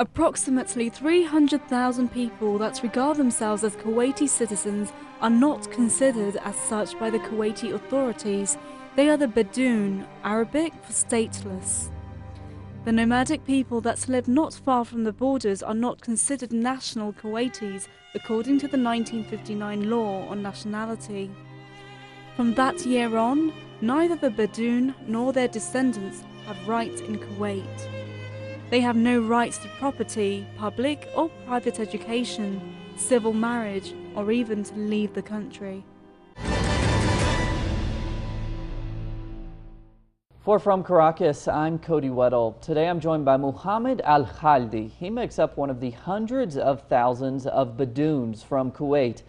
Approximately 300,000 people that regard themselves as Kuwaiti citizens are not considered as such by the Kuwaiti authorities. They are the Bedouin, Arabic for stateless. The nomadic people that live not far from the borders are not considered national Kuwaitis according to the 1959 law on nationality. From that year on, neither the Bedouin nor their descendants have rights in Kuwait. They have no rights to property, public or private education, civil marriage, or even to leave the country. From Caracas, I'm Cody Weddle. Today I'm joined by Muhammad Al-Khaldi. He makes up one of the hundreds of thousands of Bedouins from Kuwait.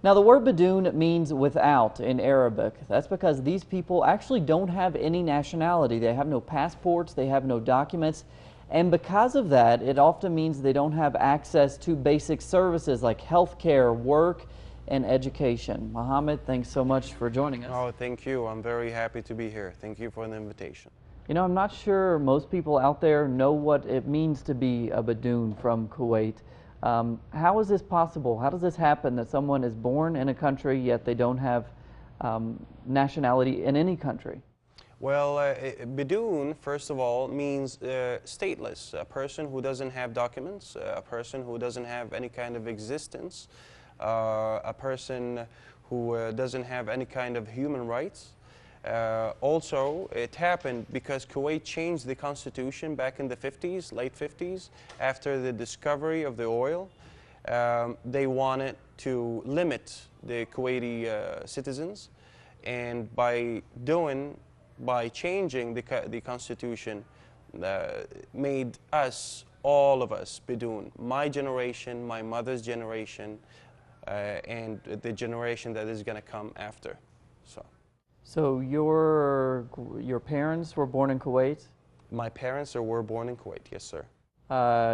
Now, the word Bedouin means without in Arabic. That's because these people actually don't have any nationality. They have no passports, they have no documents. And because of that, it often means they don't have access to basic services like healthcare, work, and education. Mohammed, thanks so much for joining us. Oh, thank you. I'm very happy to be here. Thank you for the invitation. You know, I'm not sure most people out there know what it means to be a Bedouin from Kuwait. How is this possible? How does this happen that someone is born in a country yet they don't have nationality in any country? Well, Bedouin, first of all, means stateless, a person who doesn't have documents, a person who doesn't have any kind of existence, a person who doesn't have any kind of human rights. Also, it happened because Kuwait changed the constitution back in the 50s, late 50s, after the discovery of the oil. They wanted to limit the Kuwaiti citizens, and by changing the constitution, made us, all of us, Bedouin, my generation, my mother's generation, and the generation that is going to come after. So your parents were born in Kuwait? My parents were born in Kuwait, yes, sir.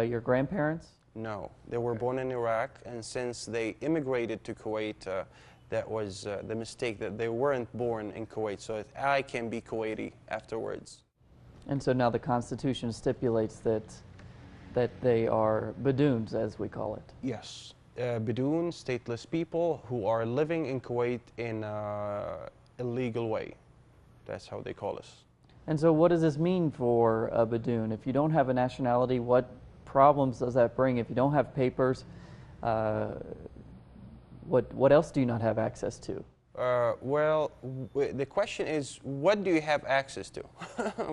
Your grandparents? No, they were born in Iraq, and since they immigrated to Kuwait, that was the mistake, that they weren't born in Kuwait, so that I can be Kuwaiti afterwards. And so now the Constitution stipulates that they are Bedouins, as we call it. Yes, Bedouin, stateless people who are living in Kuwait in illegal way. That's how they call us. And so what does this mean for a Bedouin? If you don't have a nationality, what problems does that bring? If you don't have papers, what else do you not have access to? Well, the question is, what do you have access to?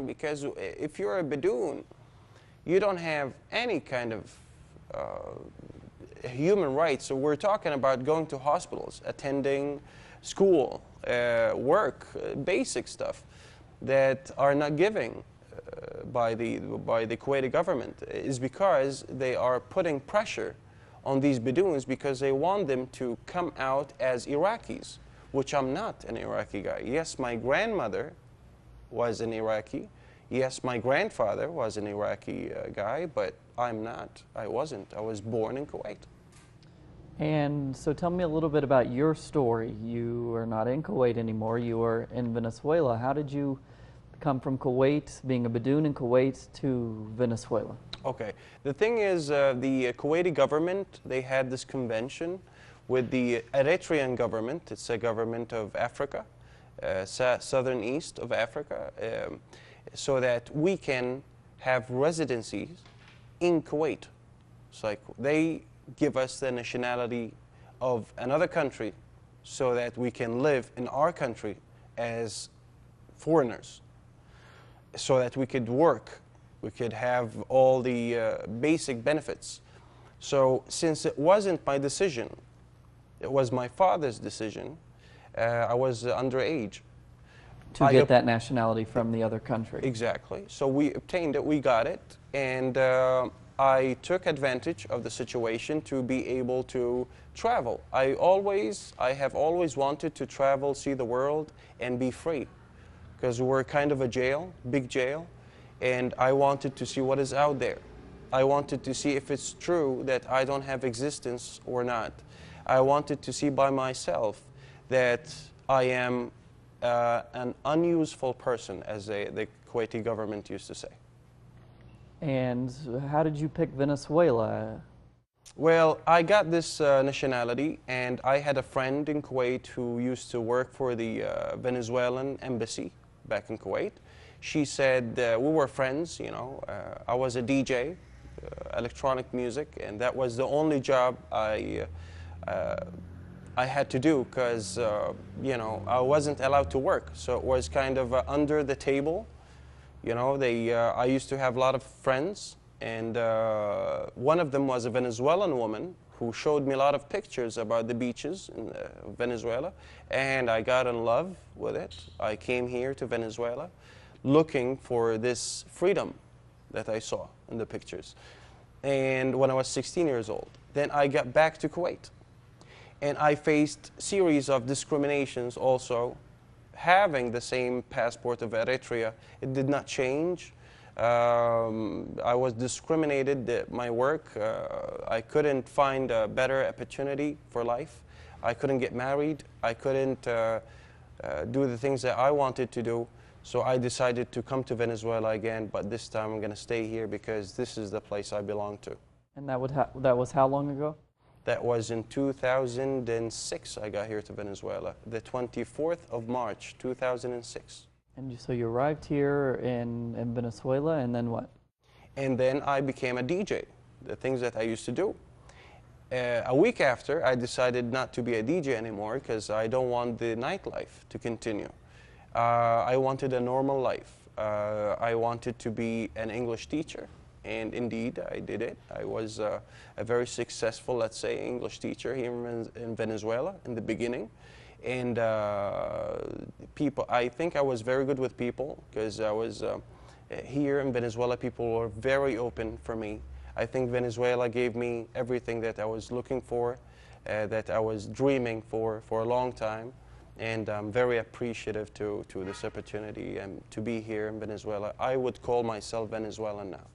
Because if you're a Bedouin, you don't have any kind of human rights. So we're talking about going to hospitals, attending school, work, basic stuff that are not given by the Kuwaiti government. Is because they are putting pressure on these Bedouins because they want them to come out as Iraqis, which I'm not an Iraqi guy. Yes, my grandmother was an Iraqi. Yes, my grandfather was an Iraqi guy, but I'm not. I wasn't. I was born in Kuwait. And so tell me a little bit about your story. You are not in Kuwait anymore. You are in Venezuela. How did you come from Kuwait, being a Bedouin in Kuwait, to Venezuela? Okay. The thing is, the Kuwaiti government, they had this convention with the Eritrean government. It's a government of Africa, southern east of Africa, so that we can have residencies in Kuwait. It's like they give us the nationality of another country so that we can live in our country as foreigners, so that we could work, we could have all the basic benefits. So since it wasn't my decision, it was my father's decision, I was underage. To get that nationality from the other country. Exactly. So we obtained it, we got it, and I took advantage of the situation to be able to travel. I have always wanted to travel, see the world, and be free. Because we're kind of a jail, big jail, and I wanted to see what is out there. I wanted to see if it's true that I don't have existence or not. I wanted to see by myself that I am an unuseful person, as the Kuwaiti government used to say. And how did you pick Venezuela? Well, I got this nationality, and I had a friend in Kuwait who used to work for the Venezuelan embassy back in Kuwait. She said we were friends, you know. I was a DJ, electronic music, and that was the only job I had to do because, you know, I wasn't allowed to work. So it was kind of under the table. You know, I used to have a lot of friends, and one of them was a Venezuelan woman who showed me a lot of pictures about the beaches in Venezuela, and I got in love with it. I came here to Venezuela looking for this freedom that I saw in the pictures. And when I was 16 years old, then I got back to Kuwait. And I faced series of discriminations also. Having the same passport of Eritrea, it did not change. I was discriminated at my work. I couldn't find a better opportunity for life. I couldn't get married. I couldn't do the things that I wanted to do. So I decided to come to Venezuela again, but this time I'm going to stay here because this is the place I belong to. And that was how long ago? That was in 2006 I got here to Venezuela, the 24th of March, 2006. And so you arrived here in Venezuela, and then what? And then I became a DJ, the things that I used to do. A week after, I decided not to be a DJ anymore because I don't want the nightlife to continue. I wanted a normal life. I wanted to be an English teacher. And indeed, I did it. I was a very successful, let's say, English teacher here in Venezuela in the beginning. And people, I think I was very good with people because I was here in Venezuela, people were very open for me. I think Venezuela gave me everything that I was looking for, that I was dreaming for a long time. And I'm very appreciative to this opportunity and to be here in Venezuela. I would call myself Venezuelan now.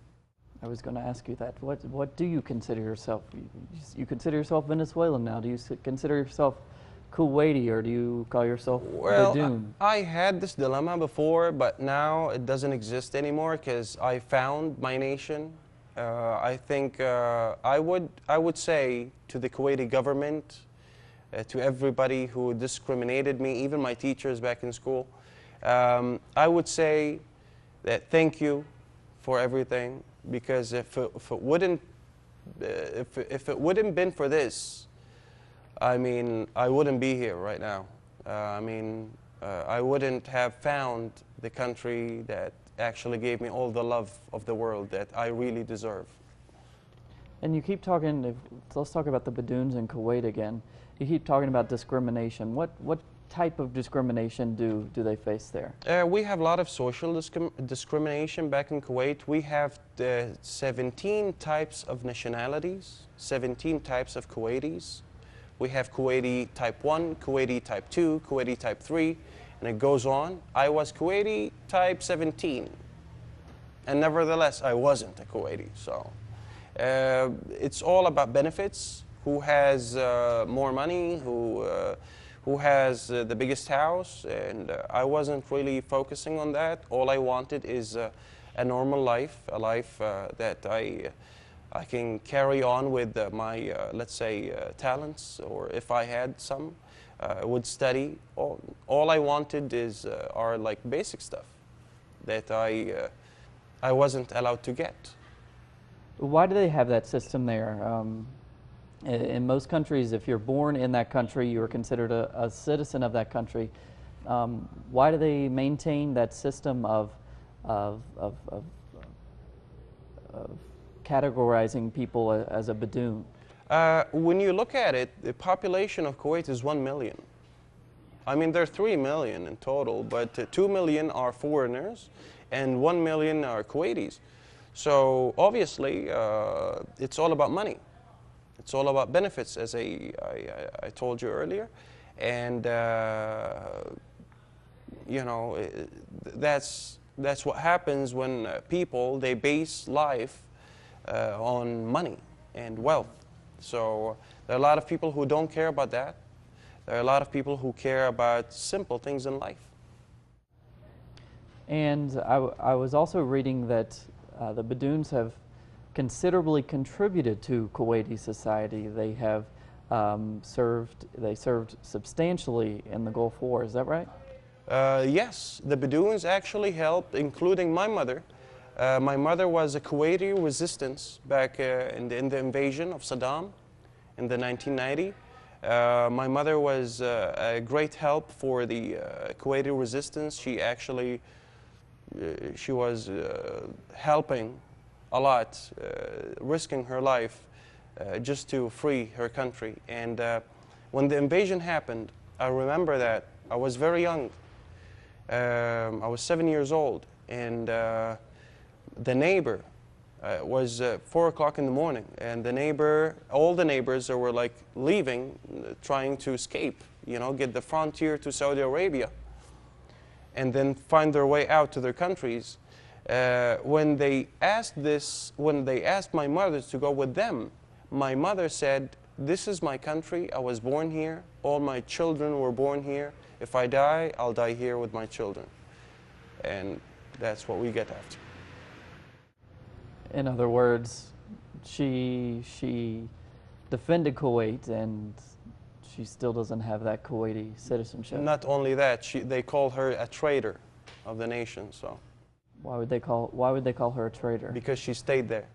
I was going to ask you that. What do you consider yourself? You consider yourself Venezuelan now. Do you consider yourself Kuwaiti, or do you call yourself Bedouin? I had this dilemma before, but now it doesn't exist anymore because I found my nation. I think I would say to the Kuwaiti government, to everybody who discriminated me, even my teachers back in school, I would say that thank you for everything. Because if it wouldn't been for this, I mean, I wouldn't be here right now. I mean, I wouldn't have found the country that actually gave me all the love of the world that I really deserve. And you keep talking, let's talk about the Bedouins in Kuwait again. You keep talking about discrimination. What type of discrimination do they face there? We have a lot of social discrimination back in Kuwait. We have 17 types of nationalities, 17 types of Kuwaitis. We have Kuwaiti type 1, Kuwaiti type 2, Kuwaiti type 3, and it goes on. I was Kuwaiti type 17, and nevertheless, I wasn't a Kuwaiti. So it's all about benefits, who has more money, who has the biggest house, and I wasn't really focusing on that. All I wanted is a normal life, a life that I can carry on with my, let's say, talents, or if I had some, would study. All I wanted are like basic stuff that I wasn't allowed to get. Why do they have that system there? In most countries, if you're born in that country, you are considered a citizen of that country. Why do they maintain that system of categorizing people as a Bedouin? When you look at it, the population of Kuwait is 1 million. I mean, there are 3 million in total, but 2 million are foreigners and 1 million are Kuwaitis. So obviously, it's all about money. It's all about benefits, as I told you earlier, and you know, that's what happens when people, they base life on money and wealth. So there are a lot of people who don't care about that. There are a lot of people who care about simple things in life. And I was also reading that The Bedouins have considerably contributed to Kuwaiti society. They have served substantially in the Gulf War. Is that right? Yes, the Bedouins actually helped, including my mother. My mother was a Kuwaiti resistance back in the invasion of Saddam in the 1990. My mother was a great help for the Kuwaiti resistance. She actually she was helping a lot, risking her life just to free her country. And when the invasion happened, I remember that I was very young. I was 7 years old, and the neighbor was 4 o'clock in the morning, and the neighbor, all the neighbors were like leaving, trying to escape, you know, get the frontier to Saudi Arabia, and then find their way out to their countries. When they asked my mother to go with them, my mother said, "This is my country. I was born here. All my children were born here. If I die, I'll die here with my children." And that's what we get after. In other words, she defended Kuwait, and she still doesn't have that Kuwaiti citizenship. Not only that, they call her a traitor of the nation. So why would they call her a traitor? because she stayed there.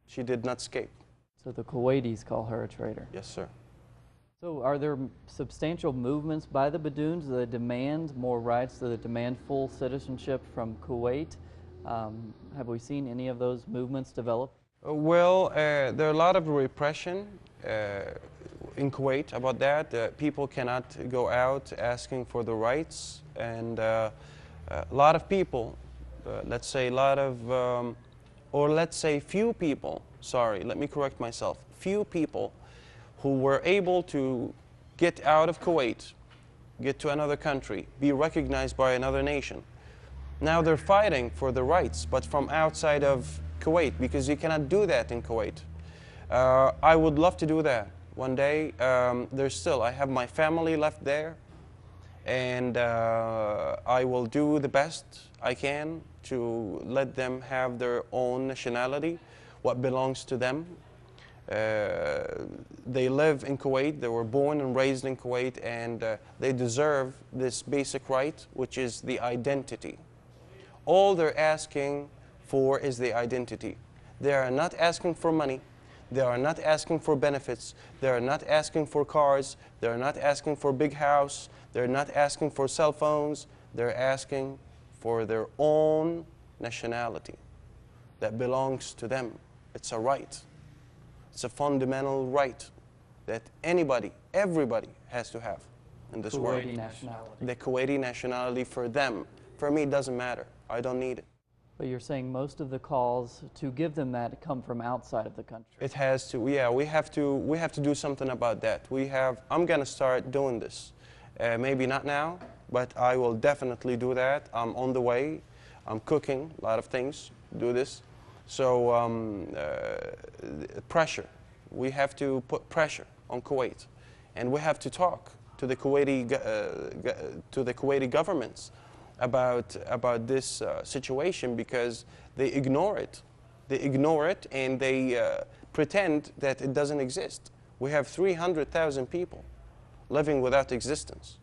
She did not escape. So the Kuwaitis call her a traitor. Yes, sir. So are there substantial movements by the Bedouins that demand more rights, that demand full citizenship from Kuwait? Have we seen any of those movements develop? Well, there are a lot of repression in Kuwait about that. People cannot go out asking for the rights, and a lot of people, let's say a lot of, or let's say few people, sorry, let me correct myself, few people who were able to get out of Kuwait, get to another country, be recognized by another nation. Now they're fighting for the rights, but from outside of Kuwait, because you cannot do that in Kuwait. I would love to do that one day. I have my family left there, and I will do the best I can to let them have their own nationality, what belongs to them. They live in Kuwait, they were born and raised in Kuwait, and they deserve this basic right, which is the identity. All they're asking for is the identity. They are not asking for money, they are not asking for benefits, they are not asking for cars, they are not asking for big house, they're not asking for cell phones, they're asking for their own nationality that belongs to them. It's a right. It's a fundamental right that anybody, everybody has to have in this world. Kuwaiti nationality. The Kuwaiti nationality for them. For me, it doesn't matter. I don't need it. But you're saying most of the calls to give them that come from outside of the country. It has to. Yeah, we have to do something about that. I'm gonna start doing this. Maybe not now, but I will definitely do that. I'm on the way. I'm cooking a lot of things. Do this. So pressure. We have to put pressure on Kuwait, and we have to talk to the Kuwaiti governments about this situation, because they ignore it. They ignore it, and they pretend that it doesn't exist. We have 300,000 people living without existence.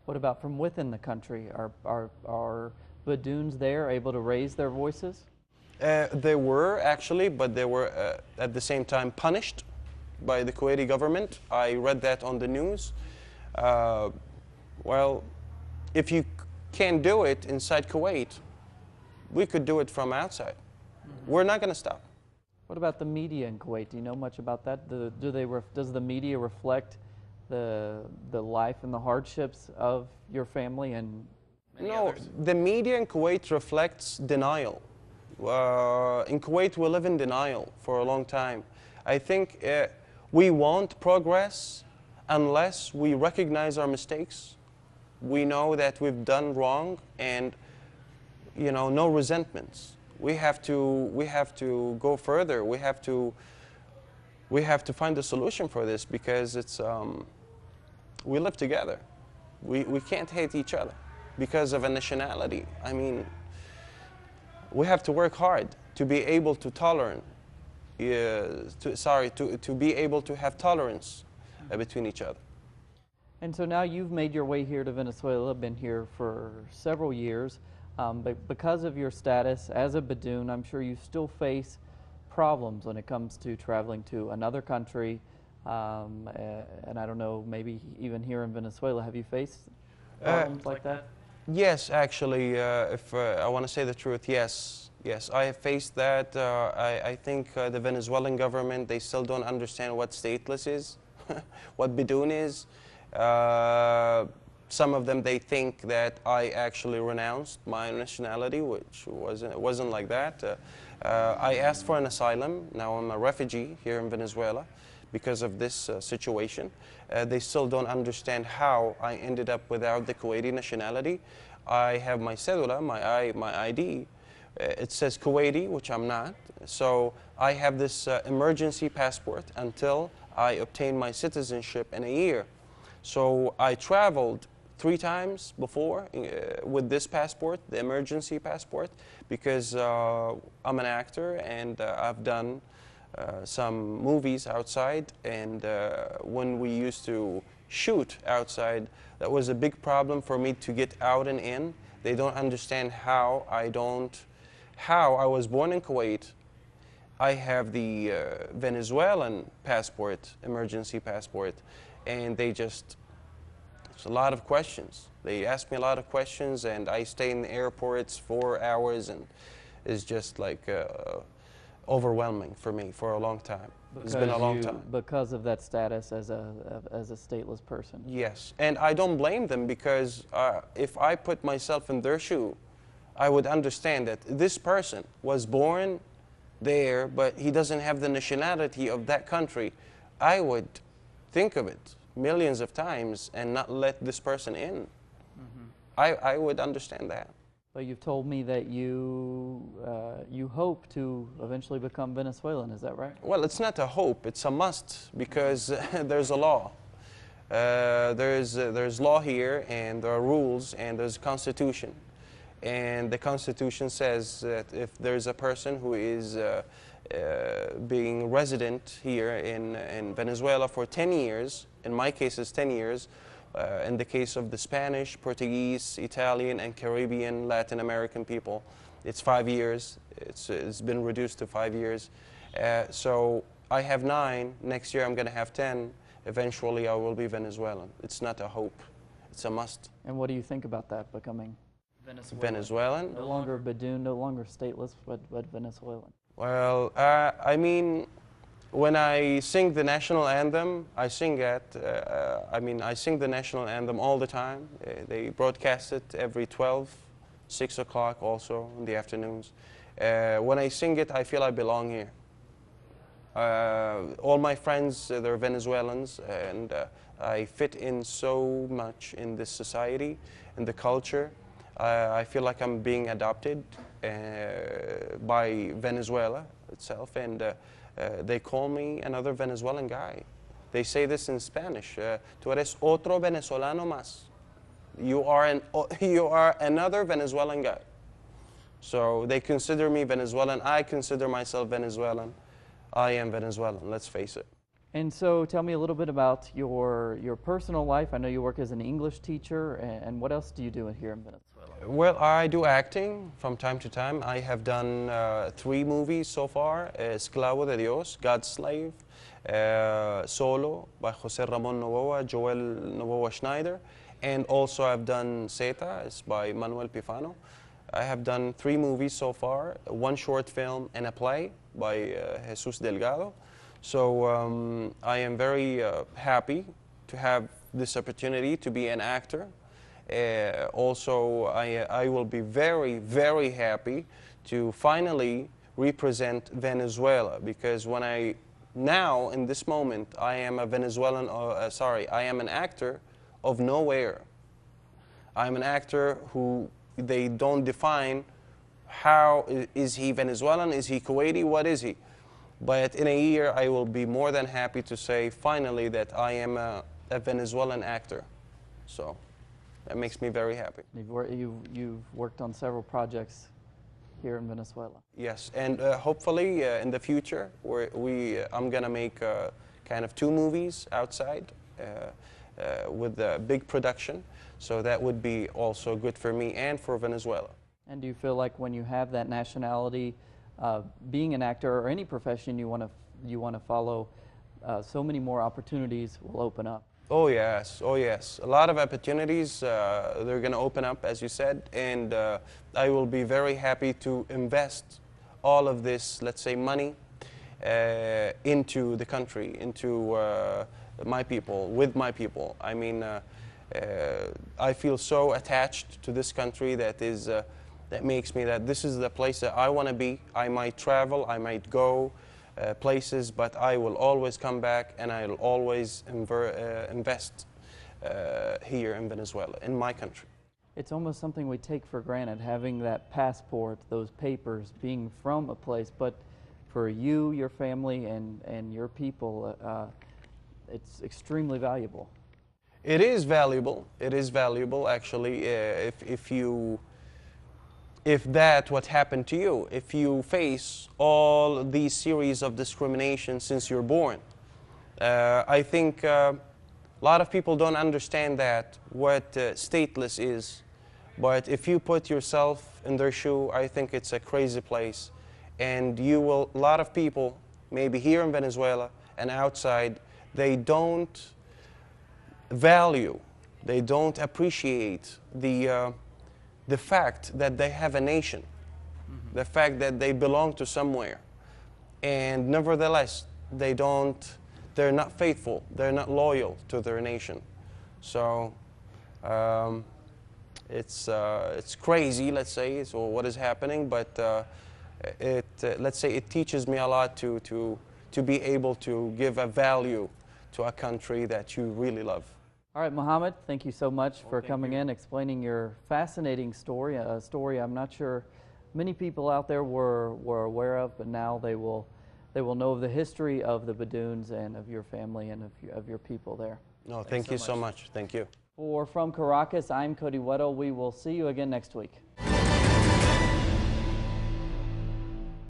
What about from within the country? Are Bedouins there able to raise their voices? They were actually, but they were at the same time punished by the Kuwaiti government. I read that on the news. Well, if you can't do it inside Kuwait, we could do it from outside. Mm-hmm. We're not going to stop. What about the media in Kuwait? Do you know much about that? Does the media reflect the life and the hardships of your family and many others? The media in Kuwait reflects denial. In Kuwait, we live in denial for a long time. I think we won't progress unless we recognize our mistakes. We know that we've done wrong, and no resentments. We have to go further. We have to find a solution for this, because it's we live together. We can't hate each other because of a nationality. I mean, we have to work hard to be able to tolerate, to be able to have tolerance between each other. And so now you've made your way here to Venezuela, been here for several years, but because of your status as a Bedouin, I'm sure you still face problems when it comes to traveling to another country, and I don't know, maybe even here in Venezuela. Have you faced problems like that? Yes, actually, if I want to say the truth, yes. Yes, I have faced that. I think the Venezuelan government, they still don't understand what stateless is, what Bedouin is. Some of them, they think that I actually renounced my nationality, which wasn't like that. I asked for an asylum. Now I'm a refugee here in Venezuela because of this situation. They still don't understand how I ended up without the Kuwaiti nationality. I have my cedula, my ID. It says Kuwaiti, which I'm not. So I have this emergency passport until I obtain my citizenship in a year. So I traveled 3 times before with this passport, the emergency passport, because I'm an actor and I've done some movies outside, and when we used to shoot outside, that was a big problem for me to get out and in. They don't understand how I was born in Kuwait. I have the Venezuelan passport, emergency passport, and it's a lot of questions. They ask me a lot of questions, and I stay in the airports 4 hours, and it's just like overwhelming for me for a long time. It's been a long time. Because of that status as a stateless person. Yes, and I don't blame them, because if I put myself in their shoe, I would understand that this person was born there, but he doesn't have the nationality of that country. I would think of it millions of times and not let this person in. I would understand that. But you've told me that you hope to eventually become Venezuelan, is that right? Well, it's not a hope, it's a must, because there's a law. There's law here, and there are rules, and there's a constitution. And the constitution says that if there's a person who is being resident here in Venezuela for 10 years, in my case it's 10 years, in the case of the Spanish, Portuguese, Italian, and Caribbean, Latin American people, it's 5 years. It's been reduced to 5 years. So I have 9. Next year I'm going to have 10. Eventually I will be Venezuelan. It's not a hope. It's a must. And what do you think about that, becoming Venezuelan? No longer Bedouin, no longer stateless, but Venezuelan. Well, I mean, when I sing the national anthem, I sing the national anthem all the time. They broadcast it every 6 o'clock also in the afternoons. When I sing it, I feel I belong here. All my friends, they're Venezuelans, and I fit in so much in this society, in the culture. I feel like I'm being adopted by Venezuela itself, and they call me another Venezuelan guy. They say this in Spanish, tú eres otro venezolano más. You are another Venezuelan guy. So they consider me Venezuelan. I consider myself Venezuelan. I am Venezuelan, let's face it. And so tell me a little bit about your personal life. I know you work as an English teacher, and what else do you do here in Venezuela? Well, I do acting from time to time. I have done 3 movies so far: Esclavo de Dios, God's Slave, Solo by Jose Ramon Novoa, Joel Novoa Schneider, and also I've done Zeta, it's by Manuel Pifano. I have done 3 movies so far, 1 short film and a play by Jesus Delgado. So I am very happy to have this opportunity to be an actor. Also, I will be very, very happy to finally represent Venezuela, because now in this moment, I am a Venezuelan, I am an actor of nowhere. I'm an actor who they don't define how, is he Venezuelan, is he Kuwaiti, what is he? But in a year, I will be more than happy to say finally that I am a Venezuelan actor. So that makes me very happy. You've worked on several projects here in Venezuela. Yes, and hopefully in the future, I'm gonna make kind of 2 movies outside with a big production. So that would be also good for me and for Venezuela. And do you feel like when you have that nationality, being an actor or any profession you want to follow, so many more opportunities will open up? Oh yes, oh yes. A lot of opportunities, they're going to open up, as you said, and I will be very happy to invest all of this, let's say, money into the country, into my people, with my people. I mean, I feel so attached to this country that makes me that this is the place that I want to be. I might travel, I might go places, but I will always come back and I'll always invest here in Venezuela, in my country. It's almost something we take for granted, having that passport, those papers, being from a place, but for you, your family, and your people, it's extremely valuable. It is valuable. It is valuable, actually, if that what happened to you, if you face all these series of discrimination since you're born. I think a lot of people don't understand that, what stateless is. But if you put yourself in their shoe, I think it's a crazy place. And a lot of people, maybe here in Venezuela and outside, they don't value, they don't appreciate the fact that they have a nation, the fact that they belong to somewhere, and nevertheless they're not faithful, they're not loyal to their nation. So it's crazy, let's say, so what is happening, but let's say it teaches me a lot to be able to give a value to a country that you really love. All right, Mohammed, thank you so much for coming in, explaining your fascinating story, a story I'm not sure many people out there were aware of, but now they will know of the history of the Bedouins and of your family and of your people there. No, thank you so much. Thank you. From Caracas, I'm Cody Weddle. We will see you again next week.